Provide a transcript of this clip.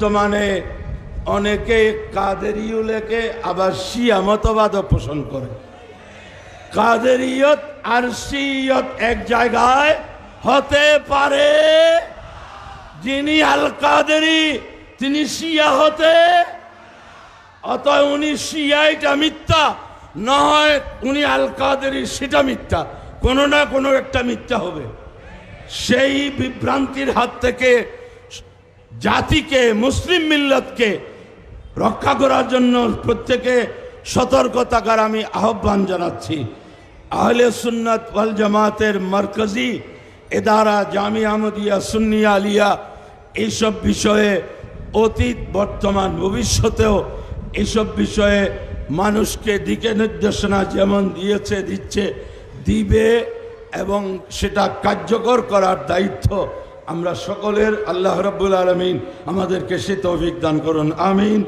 বর্তমানে অনেকে কাদেরিয়ুলকে আবার শিয়া মতবাদও পোষণ করে। কাদেরিয়ত আর শিয়ত এক জায়গায় হতে পারে? যিনি আল কাদেরি তিনি শিয়া হতে, অতএব উনি শিয়া এটা মিথ্যা, না হয় উনি আল কাদেরি সেটা মিথ্যা, কোনো না কোনো একটা মিথ্যা হবে। সেই বিভ্রান্তির হাত থেকে জাতিকে, মুসলিম মিল্লাতকে রক্ষা করার জন্য প্রত্যেকে সতর্ক থাকার আমি আহ্বান জানাচ্ছি। আহলে সুন্নাত ওয়াল জামাতের মারকাজি এদারা জামিয়া আহমদিয়া সুন্নিয়া আলিয়া এইসব বিষয়ে অতীত বর্তমান ভবিষ্যতেও এইসব বিষয়ে মানুষকে দিকে নির্দেশনা যেমন দিয়েছে, দিচ্ছে, দিবে, এবং সেটা কার্যকর করার দায়িত্ব আমরা সকলের। আল্লাহ রাব্বুল আলামিন আমাদেরকে সে তৌফিক দান করুন, আমিন।